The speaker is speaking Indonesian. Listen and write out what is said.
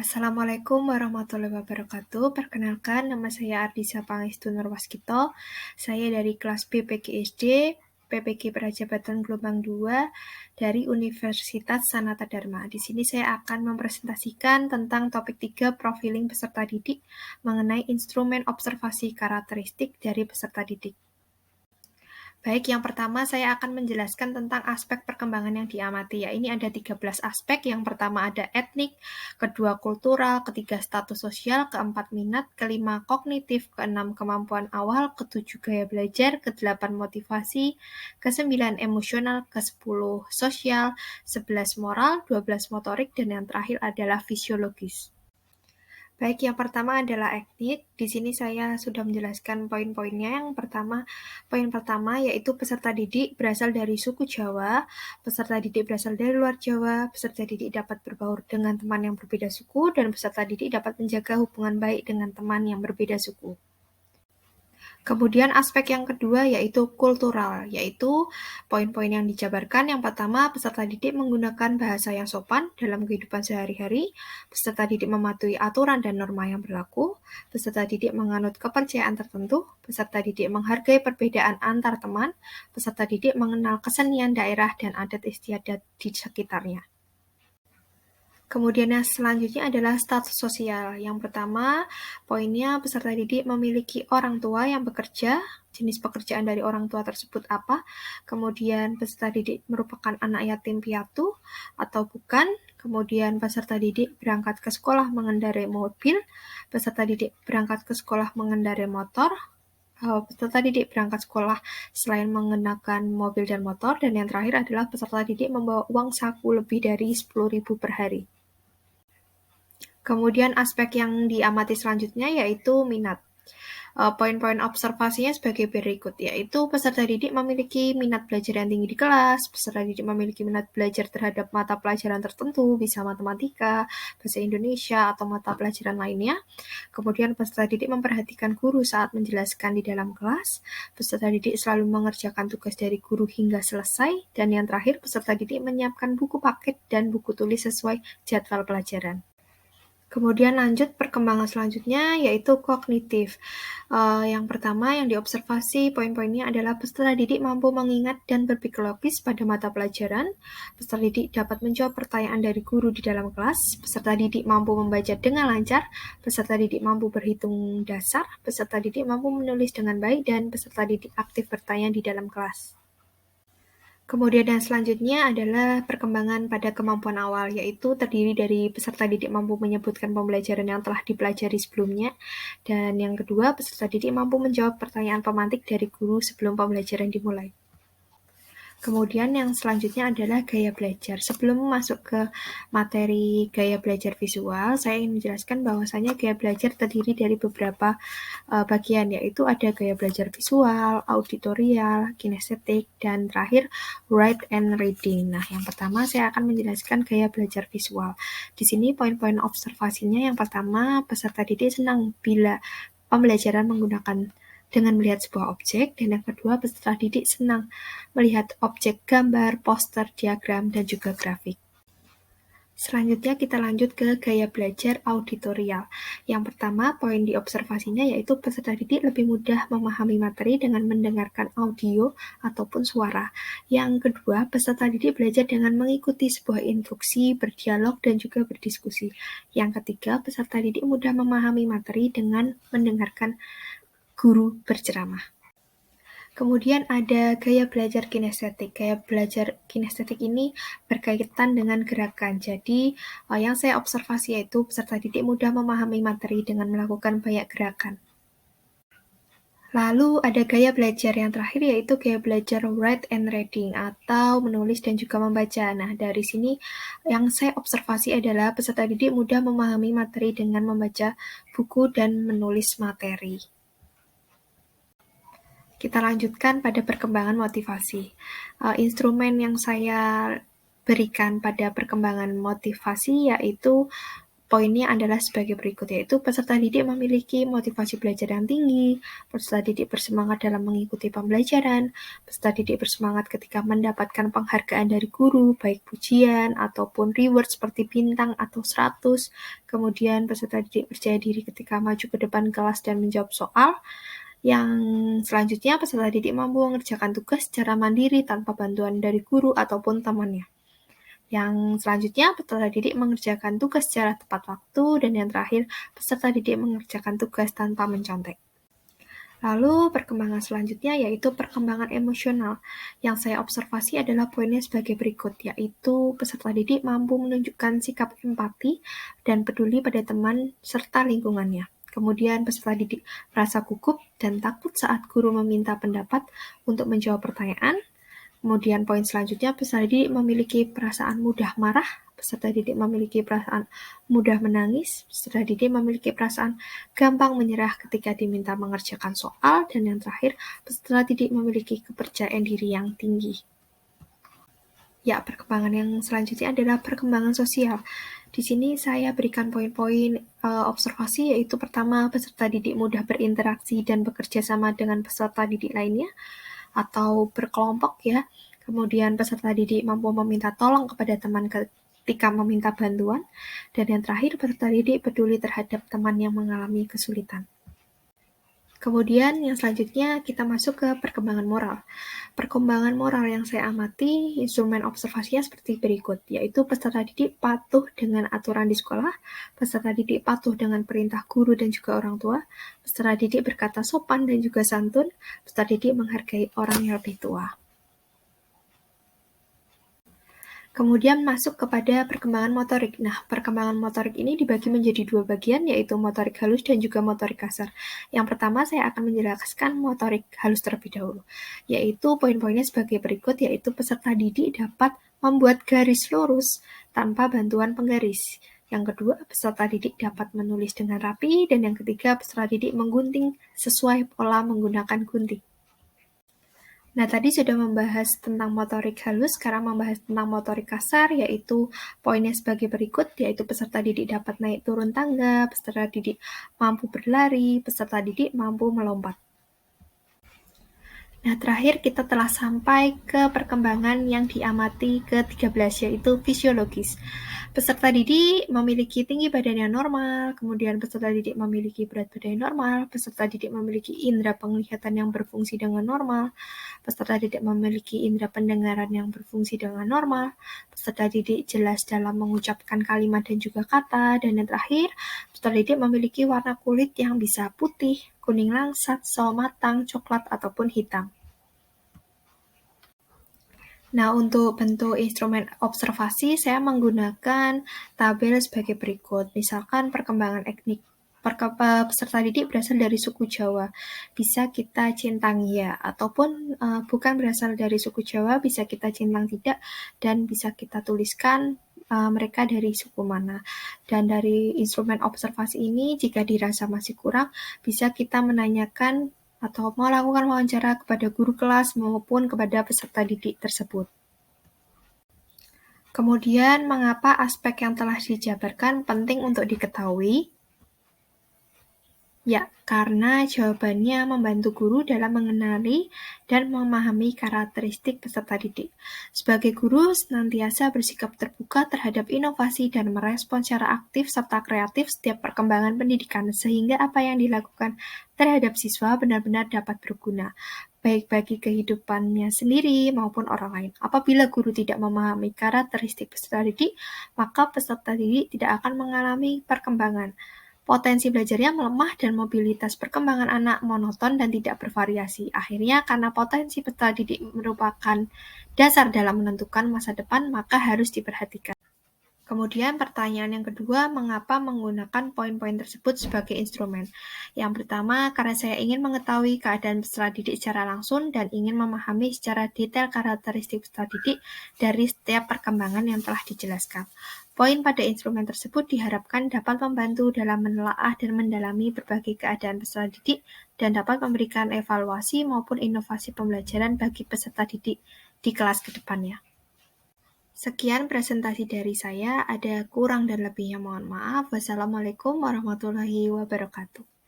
Assalamualaikum warahmatullahi wabarakatuh. Perkenalkan, nama saya Ardisa Pangestu Nurwaskito. Saya dari kelas PPGSD, PPG Prajabatan Gelombang 2 dari Universitas Sanata Dharma. Di sini saya akan mempresentasikan tentang topik 3 profiling peserta didik mengenai instrumen observasi karakteristik dari peserta didik. Baik, yang pertama saya akan menjelaskan tentang aspek perkembangan yang diamati. Ya, ini ada 13 aspek. Yang pertama ada etnik, kedua kultural, ketiga status sosial, keempat minat, kelima kognitif, keenam kemampuan awal, ketujuh gaya belajar, kedelapan motivasi, kesembilan emosional, kesepuluh sosial, 11 moral, 12 motorik, dan yang terakhir adalah fisiologis. Baik, yang pertama adalah etnik. Di sini saya sudah menjelaskan poin-poinnya. Poin pertama yaitu peserta didik berasal dari suku Jawa, peserta didik berasal dari luar Jawa, peserta didik dapat berbaur dengan teman yang berbeda suku, dan peserta didik dapat menjaga hubungan baik dengan teman yang berbeda suku. Kemudian aspek yang kedua yaitu kultural, yaitu poin-poin yang dijabarkan. Yang pertama, peserta didik menggunakan bahasa yang sopan dalam kehidupan sehari-hari, peserta didik mematuhi aturan dan norma yang berlaku, peserta didik menganut kepercayaan tertentu, peserta didik menghargai perbedaan antar teman, peserta didik mengenal kesenian daerah dan adat istiadat di sekitarnya. Kemudian yang selanjutnya adalah status sosial. Yang pertama, poinnya peserta didik memiliki orang tua yang bekerja, jenis pekerjaan dari orang tua tersebut apa, kemudian peserta didik merupakan anak yatim piatu atau bukan, kemudian peserta didik berangkat ke sekolah mengendarai mobil, peserta didik berangkat ke sekolah mengendarai motor, peserta didik berangkat sekolah selain mengenakan mobil dan motor, dan yang terakhir adalah peserta didik membawa uang saku lebih dari 10.000 per hari. Kemudian aspek yang diamati selanjutnya yaitu minat. Poin-poin observasinya sebagai berikut, yaitu peserta didik memiliki minat belajar yang tinggi di kelas, peserta didik memiliki minat belajar terhadap mata pelajaran tertentu, bisa matematika, bahasa Indonesia, atau mata pelajaran lainnya. Kemudian peserta didik memperhatikan guru saat menjelaskan di dalam kelas, peserta didik selalu mengerjakan tugas dari guru hingga selesai, dan yang terakhir peserta didik menyiapkan buku paket dan buku tulis sesuai jadwal pelajaran. Kemudian lanjut perkembangan selanjutnya yaitu kognitif. Yang pertama yang diobservasi poin-poinnya adalah peserta didik mampu mengingat dan berpikir logis pada mata pelajaran, peserta didik dapat menjawab pertanyaan dari guru di dalam kelas, peserta didik mampu membaca dengan lancar, peserta didik mampu berhitung dasar, peserta didik mampu menulis dengan baik, dan peserta didik aktif bertanya di dalam kelas. Kemudian yang selanjutnya adalah perkembangan pada kemampuan awal, yaitu terdiri dari peserta didik mampu menyebutkan pembelajaran yang telah dipelajari sebelumnya, dan yang kedua, peserta didik mampu menjawab pertanyaan pemantik dari guru sebelum pembelajaran dimulai. Kemudian yang selanjutnya adalah gaya belajar. Sebelum masuk ke materi gaya belajar visual, saya ingin menjelaskan bahwasanya gaya belajar terdiri dari beberapa bagian, yaitu ada gaya belajar visual, auditorial, kinestetik, dan terakhir write and reading. Nah, yang pertama saya akan menjelaskan gaya belajar visual. Di sini poin-poin observasinya yang pertama, peserta didik senang bila pembelajaran menggunakan dengan melihat sebuah objek, dan yang kedua peserta didik senang melihat objek gambar, poster, diagram, dan juga grafik. Selanjutnya kita lanjut ke gaya belajar auditorial. Yang pertama, poin di observasinya yaitu peserta didik lebih mudah memahami materi dengan mendengarkan audio ataupun suara. Yang kedua, peserta didik belajar dengan mengikuti sebuah instruksi, berdialog, dan juga berdiskusi. Yang ketiga, peserta didik mudah memahami materi dengan mendengarkan guru berceramah. Kemudian ada gaya belajar kinestetik. Gaya belajar kinestetik ini berkaitan dengan gerakan. Jadi, yang saya observasi yaitu peserta didik mudah memahami materi dengan melakukan banyak gerakan. Lalu ada gaya belajar yang terakhir yaitu gaya belajar write and reading atau menulis dan juga membaca. Nah, dari sini yang saya observasi adalah peserta didik mudah memahami materi dengan membaca buku dan menulis materi. Kita lanjutkan pada perkembangan motivasi. Instrumen yang saya berikan pada perkembangan motivasi yaitu Poinnya adalah sebagai berikut, yaitu peserta didik memiliki motivasi belajar yang tinggi, peserta didik bersemangat dalam mengikuti pembelajaran, peserta didik bersemangat ketika mendapatkan penghargaan dari guru, baik pujian ataupun reward seperti bintang atau 100. Kemudian peserta didik percaya diri ketika maju ke depan kelas dan menjawab soal. Yang selanjutnya, peserta didik mampu mengerjakan tugas secara mandiri tanpa bantuan dari guru ataupun temannya. Yang selanjutnya, peserta didik mengerjakan tugas secara tepat waktu, dan yang terakhir, peserta didik mengerjakan tugas tanpa mencontek. Lalu perkembangan selanjutnya yaitu perkembangan emosional. Yang saya observasi adalah poinnya sebagai berikut, yaitu peserta didik mampu menunjukkan sikap empati dan peduli pada teman serta lingkungannya. Kemudian peserta didik merasa gugup dan takut saat guru meminta pendapat untuk menjawab pertanyaan. Kemudian poin selanjutnya, peserta didik memiliki perasaan mudah marah, peserta didik memiliki perasaan mudah menangis, peserta didik memiliki perasaan gampang menyerah ketika diminta mengerjakan soal, dan yang terakhir, peserta didik memiliki kepercayaan diri yang tinggi. Ya, perkembangan yang selanjutnya adalah perkembangan sosial. Di sini saya berikan poin-poin observasi, yaitu pertama, peserta didik mudah berinteraksi dan bekerja sama dengan peserta didik lainnya atau berkelompok ya. Kemudian peserta didik mampu meminta tolong kepada teman ketika meminta bantuan. Dan yang terakhir, peserta didik peduli terhadap teman yang mengalami kesulitan. Kemudian yang selanjutnya kita masuk ke perkembangan moral. Perkembangan moral yang saya amati, instrumen observasinya seperti berikut, yaitu peserta didik patuh dengan aturan di sekolah, peserta didik patuh dengan perintah guru dan juga orang tua, peserta didik berkata sopan dan juga santun, peserta didik menghargai orang yang lebih tua. Kemudian masuk kepada perkembangan motorik. Nah, perkembangan motorik ini dibagi menjadi dua bagian, yaitu motorik halus dan juga motorik kasar. Yang pertama, saya akan menjelaskan motorik halus terlebih dahulu, yaitu poin-poinnya sebagai berikut, yaitu peserta didik dapat membuat garis lurus tanpa bantuan penggaris. Yang kedua, peserta didik dapat menulis dengan rapi, dan yang ketiga, peserta didik menggunting sesuai pola menggunakan gunting. Nah, tadi sudah membahas tentang motorik halus, sekarang membahas tentang motorik kasar, yaitu poinnya sebagai berikut, yaitu peserta didik dapat naik turun tangga, peserta didik mampu berlari, peserta didik mampu melompat. Nah, terakhir kita telah sampai ke perkembangan yang diamati ke-13, yaitu fisiologis. Peserta didik memiliki tinggi badan yang normal, kemudian peserta didik memiliki berat badan yang normal, peserta didik memiliki indera penglihatan yang berfungsi dengan normal, peserta didik memiliki indera pendengaran yang berfungsi dengan normal, peserta didik jelas dalam mengucapkan kalimat dan juga kata, dan yang terakhir, peserta didik memiliki warna kulit yang bisa putih, kuning langsat, sawo matang, coklat, ataupun hitam. Nah, untuk bentuk instrumen observasi, saya menggunakan tabel sebagai berikut. Misalkan perkembangan etnik peserta didik berasal dari suku Jawa, bisa kita centang ya, ataupun bukan berasal dari suku Jawa, bisa kita centang tidak, dan bisa kita tuliskan mereka dari suku mana. Dan dari instrumen observasi ini, jika dirasa masih kurang, bisa kita menanyakan atau melakukan wawancara kepada guru kelas maupun kepada peserta didik tersebut. Kemudian, mengapa aspek yang telah dijabarkan penting untuk diketahui? Ya, karena jawabannya membantu guru dalam mengenali dan memahami karakteristik peserta didik. Sebagai guru, senantiasa bersikap terbuka terhadap inovasi dan merespons secara aktif serta kreatif setiap perkembangan pendidikan, sehingga apa yang dilakukan terhadap siswa benar-benar dapat berguna, baik bagi kehidupannya sendiri maupun orang lain. Apabila guru tidak memahami karakteristik peserta didik, maka peserta didik tidak akan mengalami perkembangan. Potensi belajarnya melemah dan mobilitas perkembangan anak monoton dan tidak bervariasi. Akhirnya, karena potensi peserta didik merupakan dasar dalam menentukan masa depan, maka harus diperhatikan. Kemudian pertanyaan yang kedua, mengapa menggunakan poin-poin tersebut sebagai instrumen? Yang pertama, karena saya ingin mengetahui keadaan peserta didik secara langsung dan ingin memahami secara detail karakteristik peserta didik dari setiap perkembangan yang telah dijelaskan. Poin pada instrumen tersebut diharapkan dapat membantu dalam menelaah dan mendalami berbagai keadaan peserta didik dan dapat memberikan evaluasi maupun inovasi pembelajaran bagi peserta didik di kelas ke depannya. Sekian presentasi dari saya, ada kurang dan lebihnya mohon maaf. Wassalamualaikum warahmatullahi wabarakatuh.